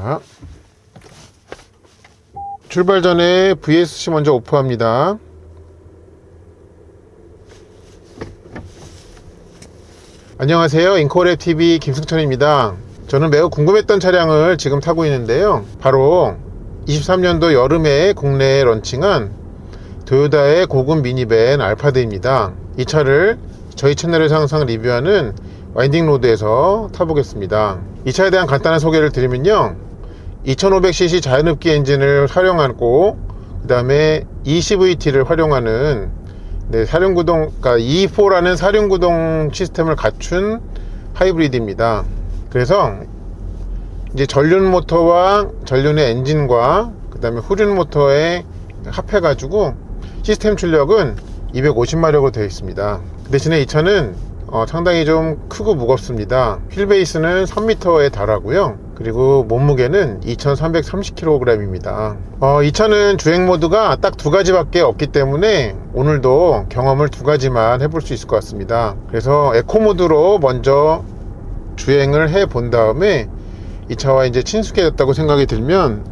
자, 출발 전에 VSC 먼저 오프합니다. 안녕하세요, 인코랩TV 김승천입니다. 저는 매우 궁금했던 차량을 지금 타고 있는데요, 바로 23년도 여름에 국내에 런칭한 토요타의 고급 미니밴 알파드입니다. 이 차를 저희 채널에서 항상 리뷰하는 와인딩로드에서 타보겠습니다. 이 차에 대한 간단한 소개를 드리면요, 2500cc 자연흡기 엔진을 활용하고 그 다음에 ECVT를 활용하는 사륜구동, 그러니까 E4라는 사륜구동 시스템을 갖춘 하이브리드입니다. 그래서 이제 전륜 모터와 전륜의 엔진과 그 다음에 후륜 모터에 합해 가지고 시스템 출력은 250마력으로 되어 있습니다. 그 대신에 이 차는 상당히 좀 크고 무겁습니다. 휠베이스는 3m에 달하고요, 그리고 몸무게는 2330kg입니다. 이 차는 주행 모드가 딱 두 가지밖에 없기 때문에 오늘도 경험을 두 가지만 해볼 수 있을 것 같습니다. 그래서 에코 모드로 먼저 주행을 해 본 다음에 이 차와 이제 친숙해졌다고 생각이 들면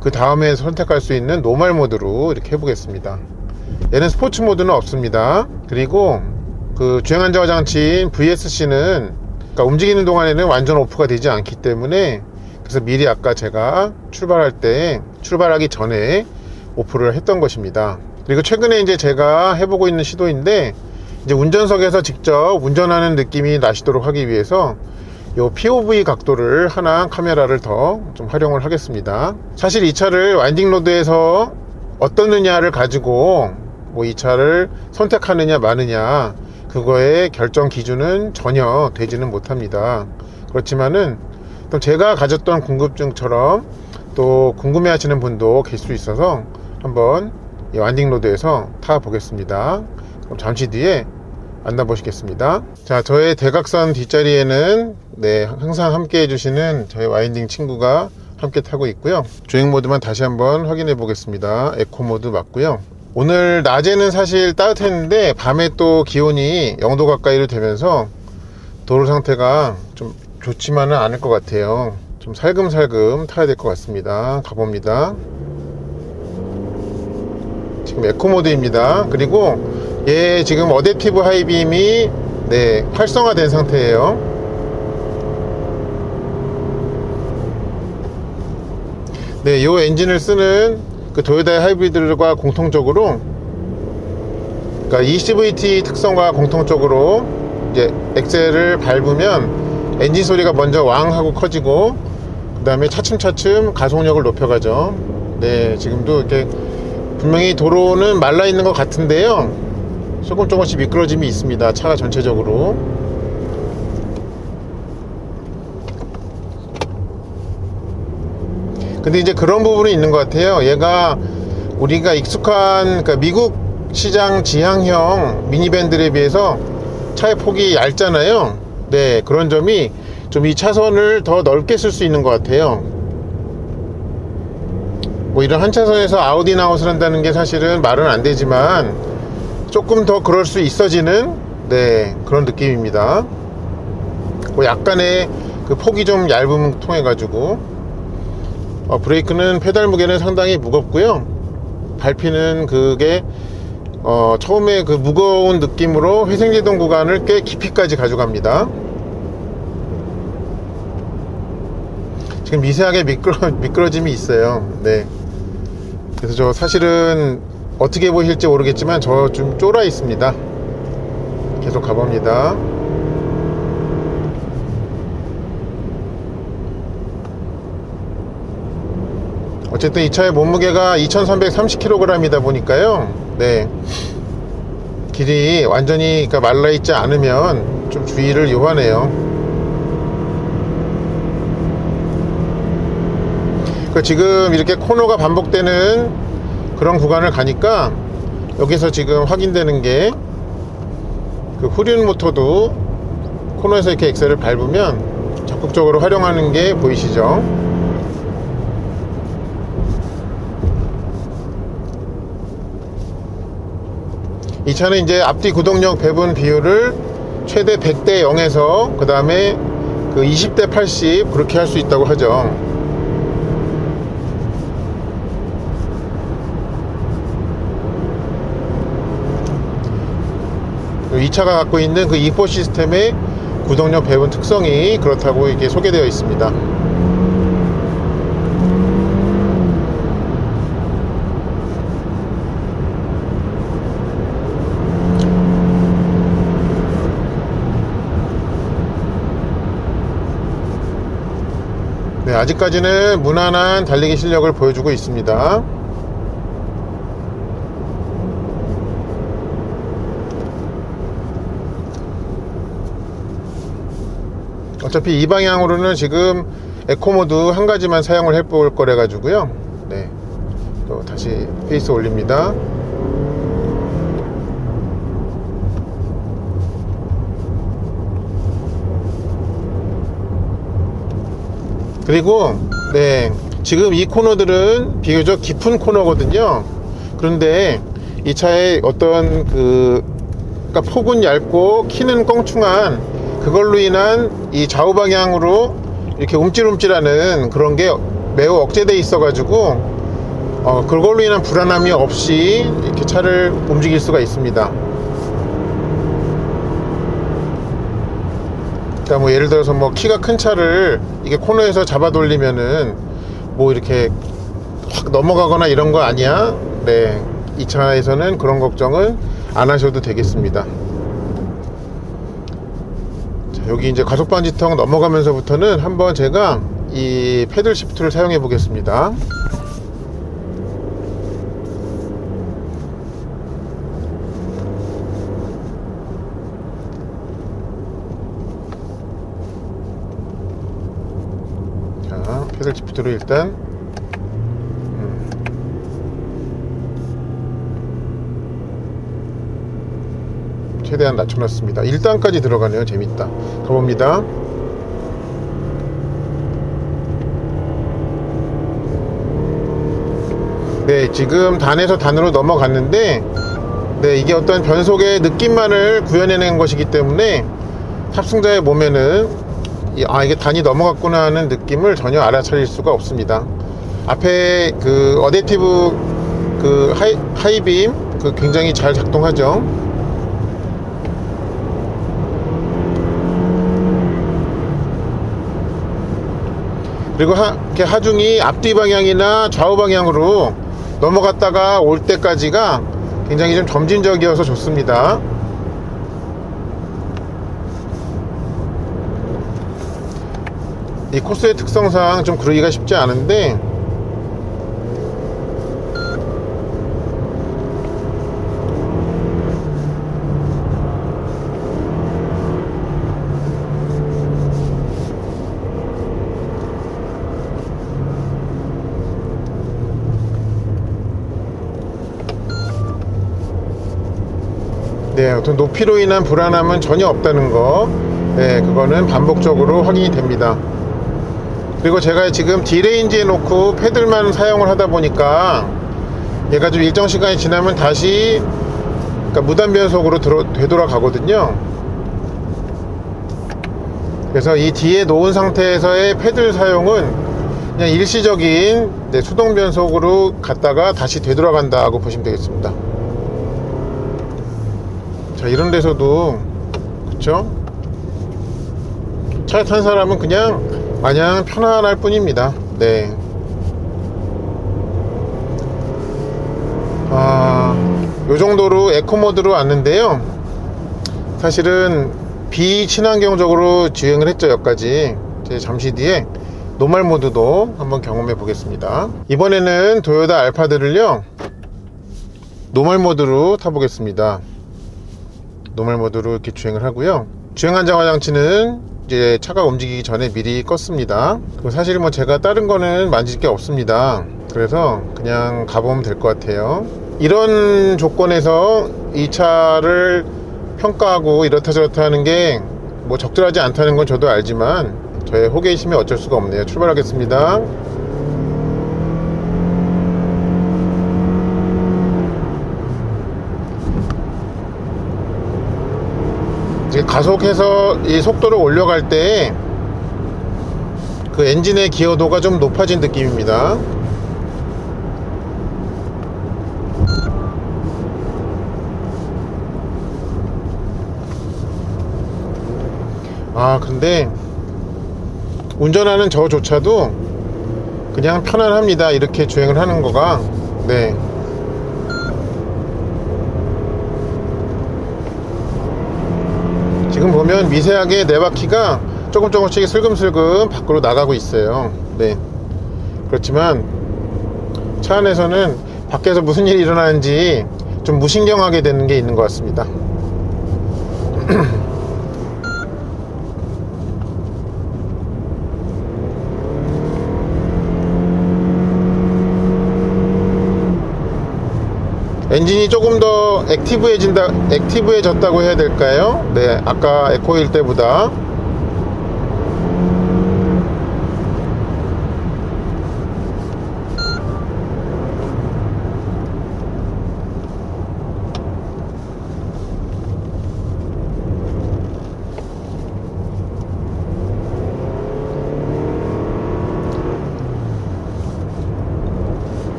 그 다음에 선택할 수 있는 노멀 모드로 이렇게 해보겠습니다. 얘는 스포츠 모드는 없습니다. 그리고 그 주행 안정화 장치인 VSC는 그러니까 움직이는 동안에는 완전 오프가 되지 않기 때문에, 그래서 미리 아까 제가 출발하기 전에 오프를 했던 것입니다. 그리고 최근에 이제 제가 해보고 있는 시도인데, 이제 운전석에서 직접 운전하는 느낌이 나시도록 하기 위해서 요 POV 각도를 하나 카메라를 더 좀 활용을 하겠습니다. 사실 이 차를 와인딩로드에서 어떻느냐를 가지고 뭐 이 차를 선택하느냐 마느냐, 그거의 결정 기준은 전혀 되지는 못합니다. 그렇지만은 또 제가 가졌던 궁금증처럼 또 궁금해 하시는 분도 계실 수 있어서 한번 이 와인딩로드에서 타 보겠습니다. 그럼 잠시 뒤에 만나보시겠습니다. 자, 저의 대각선 뒷자리에는 항상 함께 해주시는 저희 와인딩 친구가 함께 타고 있고요. 주행 모드만 다시 한번 확인해 보겠습니다. 에코 모드 맞고요. 오늘 낮에는 사실 따뜻했는데 밤에 또 기온이 0도 가까이로 되면서 도로 상태가 좀 좋지만은 않을 것 같아요. 좀 살금살금 타야 될 것 같습니다. 가봅니다. 지금 에코 모드입니다. 그리고 얘 지금 어댑티브 하이빔이 활성화된 상태예요. 이 엔진을 쓰는 그 토요타의 하이브리드들과 공통적으로, 그러니까 ECVT 특성과 공통적으로 이제 엑셀을 밟으면 엔진 소리가 먼저 왕 하고 커지고 그 다음에 차츰차츰 가속력을 높여가죠. 지금도 이렇게 분명히 도로는 말라 있는 것 같은데요, 조금씩 미끄러짐이 있습니다. 차가 전체적으로. 근데 이제 그런 부분이 있는 것 같아요. 얘가 우리가 익숙한, 그러니까 미국 시장 지향형 미니밴들에 비해서 차의 폭이 얇잖아요. 그런 점이 좀 이 차선을 더 넓게 쓸 수 있는 것 같아요. 뭐 이런 한 차선에서 아웃 인 아웃을 한다는 게 사실은 말은 안 되지만 조금 더 그럴 수 있어지는 그런 느낌입니다. 뭐 약간의 그 폭이 좀 얇음 통해 가지고 브레이크는 페달 무게는 상당히 무겁고요, 밟히는 그게 처음에 그 무거운 느낌으로 회생제동 구간을 꽤 깊이까지 가져갑니다. 지금 미세하게 미끄러짐이 있어요. 그래서 저 사실은 어떻게 보실지 모르겠지만 저 좀 쫄아 있습니다. 계속 가봅니다. 어쨌든 이 차의 몸무게가 2330kg이다 보니까요, 길이 완전히 말라있지 않으면 좀 주의를 요하네요. 지금 이렇게 코너가 반복되는 그런 구간을 가니까 여기서 지금 확인되는 게, 그 후륜 모터도 코너에서 이렇게 엑셀을 밟으면 적극적으로 활용하는 게 보이시죠? 이 차는 이제 앞뒤 구동력 배분 비율을 최대 100대 0에서 그 다음에 그 20대 80 그렇게 할 수 있다고 하죠. 이 차가 갖고 있는 그 E4 시스템의 구동력 배분 특성이 그렇다고 이게 소개되어 있습니다. 네, 아직까지는 무난한 달리기 실력을 보여주고 있습니다. 어차피 이 방향으로는 지금 에코모드 한 가지만 사용을 해볼 거래 가지고요. 네, 또 다시 페이스 올립니다. 그리고 네, 지금 이 코너들은 비교적 깊은 코너거든요. 그런데 이 차의 어떤 그러니까 폭은 얇고 키는 껑충한 그걸로 인한 이 좌우 방향으로 이렇게 움찔움찔하는 그런 게 매우 억제돼 있어 가지고 그걸로 인한 불안함이 없이 이렇게 차를 움직일 수가 있습니다. 그러니까 뭐 예를 들어서 뭐 키가 큰 차를 이게 코너에서 잡아 돌리면은 뭐 이렇게 확 넘어가거나 이런 거 아니야. 네, 이 차에서는 그런 걱정은 안 하셔도 되겠습니다. 자, 여기 이제 과속 방지턱 넘어가면서부터는 한번 제가 이 패들 시프트를 사용해 보겠습니다. 패들 시프트로 일단 최대한 낮춰놨습니다. 1단까지 들어가네요. 재밌다. 가봅니다. 네, 지금 단에서 단으로 넘어갔는데 네, 이게 어떤 변속의 느낌만을 구현해낸 것이기 때문에 탑승자의 몸에는 이게 단이 넘어갔구나 하는 느낌을 전혀 알아차릴 수가 없습니다. 앞에 그 어댑티브 그 하이빔 그 굉장히 잘 작동하죠. 그리고 이렇게 하중이 앞뒤 방향이나 좌우 방향으로 넘어갔다가 올 때까지가 굉장히 좀 점진적이어서 좋습니다. 이 코스의 특성상 좀 그러기가 쉽지 않은데 네, 어떤 높이로 인한 불안함은 전혀 없다는 거, 네, 그거는 반복적으로 확인이 됩니다. 그리고 제가 지금 D레인지에 놓고 패들만 사용을 하다 보니까 얘가 좀 일정 시간이 지나면 다시 그러니까 무단 변속으로 되돌아가거든요. 그래서 이 D에 놓은 상태에서의 패들 사용은 그냥 일시적인 수동 변속으로 갔다가 다시 되돌아간다고 보시면 되겠습니다. 자, 이런 데서도 그쵸? 차에 탄 사람은 그냥 마냥 편안할 뿐입니다. 네. 요 정도로 에코 모드로 왔는데요. 사실은 비친환경적으로 주행을 했죠. 여기까지. 이제 잠시 뒤에 노멀 모드도 한번 경험해 보겠습니다. 이번에는 도요타 알파드를요 노멀 모드로 타보겠습니다. 노멀 모드로 이렇게 주행을 하고요. 주행 안정화 장치는 이제 차가 움직이기 전에 미리 껐습니다. 사실 뭐 제가 다른 거는 만질 게 없습니다. 그래서 그냥 가보면 될 것 같아요. 이런 조건에서 이 차를 평가하고 이렇다 저렇다 하는 게 뭐 적절하지 않다는 건 저도 알지만 저의 호기심이 어쩔 수가 없네요. 출발하겠습니다. 이제 가속해서 이 속도를 올려갈 때 그 엔진의 기여도가 좀 높아진 느낌입니다. 근데 운전하는 저조차도 그냥 편안합니다. 이렇게 주행을 하는 거가. 네. 지금 보면 미세하게 네 바퀴가 조금씩 슬금슬금 밖으로 나가고 있어요. 네. 그렇지만 차 안에서는 밖에서 무슨 일이 일어나는지 좀 무신경하게 되는 게 있는 것 같습니다. 엔진이 조금 더 액티브해졌다고 해야 될까요? 네, 아까 에코일 때보다.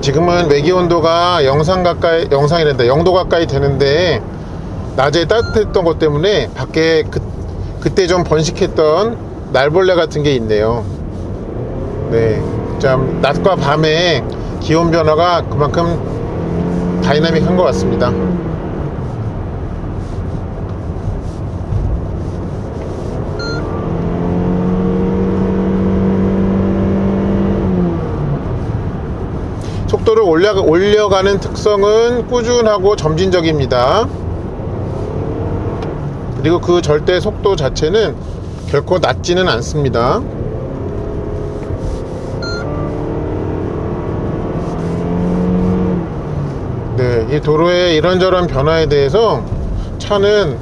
지금은 매기 온도가 영상이란다 0도 가까이 되는데 낮에 따뜻했던 것 때문에 밖에 그때 좀 번식했던 날벌레 같은 게 있네요. 네, 참 낮과 밤의 기온 변화가 그만큼 다이나믹한 것 같습니다. 속도를 올려가는 특성은 꾸준하고 점진적입니다. 그리고 그 절대 속도 자체는 결코 낮지는 않습니다. 네, 이 도로의 이런저런 변화에 대해서 차는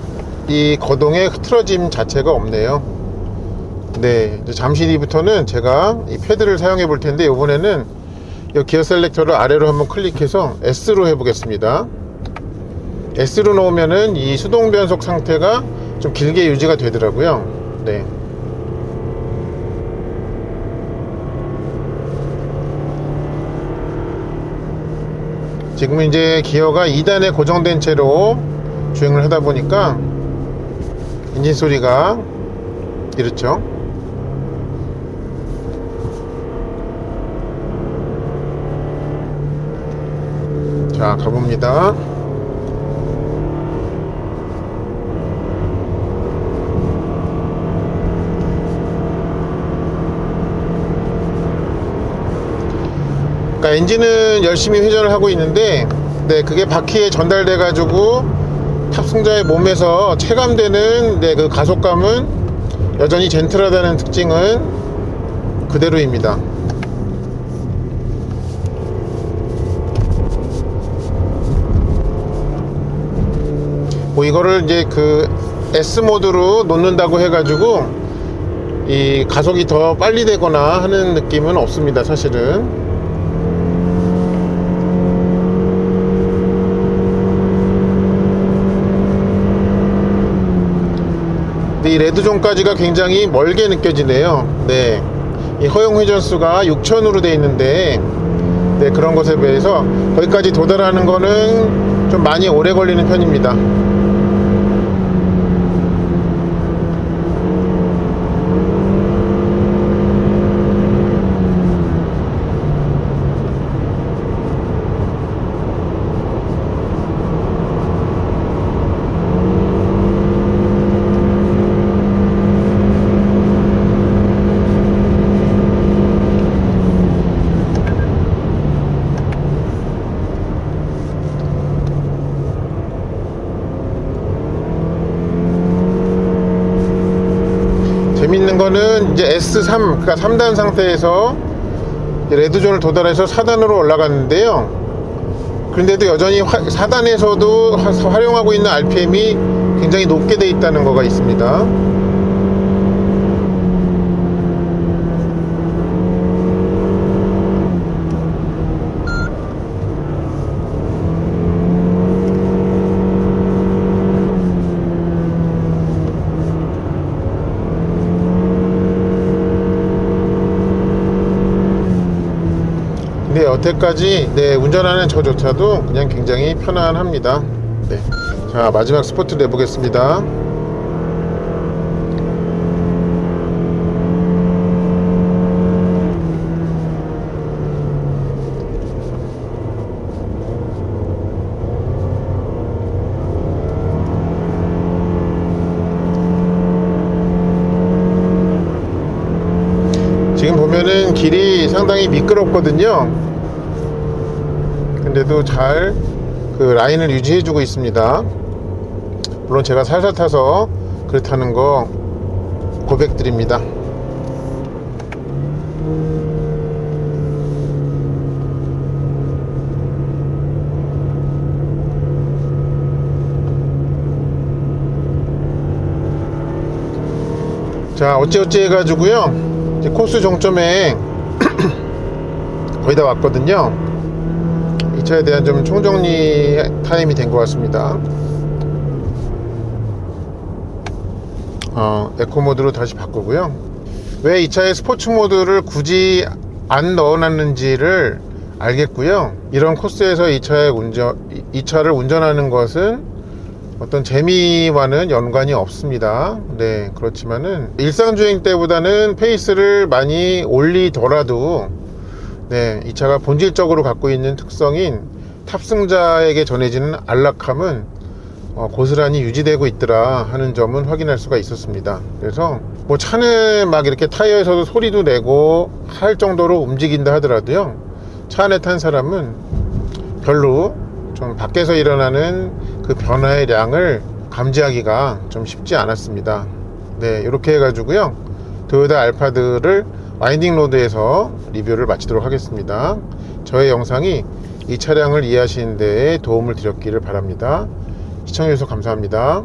이 거동의 흐트러짐 자체가 없네요. 네, 이제 잠시 뒤부터는 제가 이 패드를 사용해 볼 텐데, 이번에는 이 기어 셀렉터를 아래로 한번 클릭해서 S로 해보겠습니다. S로 놓으면은 이 수동 변속 상태가 좀 길게 유지가 되더라고요. 네. 지금 이제 기어가 2단에 고정된 채로 주행을 하다 보니까 엔진 소리가 이렇죠. 자, 가봅니다. 그러니까 엔진은 열심히 회전을 하고 있는데, 네, 그게 바퀴에 전달돼 가지고 탑승자의 몸에서 체감되는 그 가속감은 여전히 젠틀하다는 특징은 그대로입니다. 이거를 이제 그 S 모드로 놓는다고 해가지고 이 가속이 더 빨리 되거나 하는 느낌은 없습니다, 사실은. 근데 이 레드존까지가 굉장히 멀게 느껴지네요. 네, 이 허용 회전수가 6000으로 되어 있는데, 네, 그런 것에 비해서 거기까지 도달하는 거는 좀 많이 오래 걸리는 편입니다. 재밌는 거는 이제 S3, 그러니까 3단 상태에서 레드존을 도달해서 4단으로 올라갔는데요. 그런데도 여전히 4단에서도 활용하고 있는 RPM이 굉장히 높게 돼 있다는 거가 있습니다. 근데 여태까지 운전하는 저조차도 그냥 굉장히 편안합니다. 자, 마지막 스포트 내보겠습니다. 지금 보면은 길이 상당히 미끄럽거든요. 근데도 잘 그 라인을 유지해 주고 있습니다. 물론 제가 살살 타서 그렇다는 거 고백드립니다. 자, 어찌어찌 해가지고요, 이제 코스 종점에 거의 다 왔거든요. 이 차에 대한 좀 총정리 타임이 된 것 같습니다. 에코 모드로 다시 바꾸고요. 왜 이 차에 스포츠 모드를 굳이 안 넣어놨는지를 알겠고요. 이런 코스에서 이 차를 운전하는 것은 어떤 재미와는 연관이 없습니다. 그렇지만은 일상주행 때보다는 페이스를 많이 올리더라도 이 차가 본질적으로 갖고 있는 특성인 탑승자에게 전해지는 안락함은 고스란히 유지되고 있더라 하는 점은 확인할 수가 있었습니다. 그래서 뭐 차는 막 이렇게 타이어에서도 소리도 내고 할 정도로 움직인다 하더라도요, 차 안에 탄 사람은 별로 좀 밖에서 일어나는 그 변화의 량을 감지하기가 좀 쉽지 않았습니다. 이렇게 해가지고요, 토요타 알파드를 와인딩 로드에서 리뷰를 마치도록 하겠습니다. 저의 영상이 이 차량을 이해하시는 데에 도움을 드렸기를 바랍니다. 시청해주셔서 감사합니다.